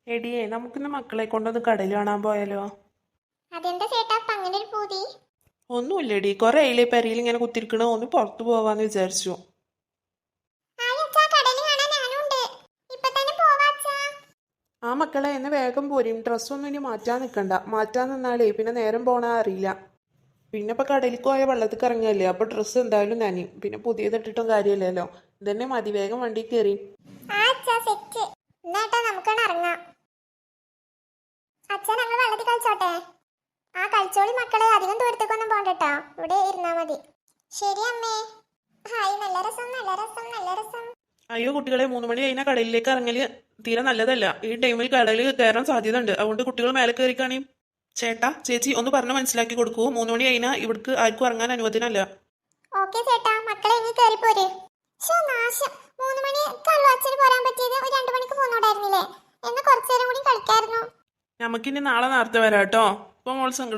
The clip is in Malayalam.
എടിയേ നമുക്കിന്ന് മക്കളെ കൊണ്ടൊന്ന് കടൽ കാണാൻ പോയാലോ? അതെന്താ ചേട്ടാ ഇപ്പൊ അങ്ങനെ ഒരു പൂതി? ഒന്നുമില്ലടി, കുറെ ആയില്ലേ പെരയിൽ ഇങ്ങനെ കുത്തിരിക്കണോ, ഒന്ന് പുറത്തു പോവാന്ന് വിചാരിച്ചു. അച്ഛാ കടല് കാണാൻ ഞാനും ഉണ്ട്. ഇപ്പൊ തന്നെ പോവാ അച്ഛാ. ആ മക്കളെ എന്നെ വേഗം പോരും, ഡ്രസ്സൊന്നും ഇനി മാറ്റാൻ നിൽക്കണ്ട. മാറ്റാൻ നിന്നാലേ പിന്നെ നേരം പോണാ അറിയില്ല. പിന്നെ ഇപ്പൊ കടലിൽ പോയ വെള്ളത്തിൽ ഇറങ്ങിയല്ലേ, അപ്പൊ ഡ്രസ്സ് എന്തായാലും നനയും. പിന്നെ പുതിയതിട്ടിട്ടും കാര്യമില്ലല്ലോ, ഇതന്നെ മതി. വേഗം വണ്ടി കയറി. ആ അച്ഛാ സെറ്റ്. എന്നാട്ടാ നമുക്കാണ് ഇറങ്ങാം. അച്ഛാ ഞങ്ങൾ വെള്ളത്തിൽ കളിച്ചോട്ടെ? ആ കളിച്ചോളി മക്കളെ, അധികം ദൂരത്തേക്കൊന്നും പോകണ്ടട്ടോ, ഇവിടെ ഇരുന്നാ മതി. ശരി അമ്മേ. ഹായ്, നല്ല രസം നല്ല രസം നല്ല രസം. അയ്യോ കുട്ടികളെ, 3 മണി കഴിഞ്ഞാൽ കടലിലേക്ക് ഇറങ്ങല് തീരെ നല്ലതല്ല. ഈ ടൈമിൽ കടലിൽ കയറാൻ സാധ്യത ഉണ്ട്. അതുകൊണ്ട് കുട്ടികൾ മേലെ കയറിക്കാണി. ചേട്ടാ ചേച്ചി ഒന്ന് പറഞ്ഞ് മനസ്സിലാക്കി കൊടുക്കൂ. 3 മണി കഴിഞ്ഞാൽ ഇവിടേക്ക് ആർക്കും ഇറങ്ങാൻ അനുവദനല്ല. ഓക്കെ ചേട്ടാ, മക്കളെ ഇനി കയറി പോര്. നാശം, 3 മണിക്കല്ലോ അച്ഛന് പോരാൻ പറ്റിയത്. ഒരു 2 മണിക്ക് പോന്നോടായിരുന്നില്ലേ? എന്നാ കുറച്ചു നേരം കൂടി കളിക്കായിരുന്നു. നമുക്കിനി നാളെ നേരത്തെ വരാം കേട്ടോ. ഇപ്പൊ മോൾ സങ്കടം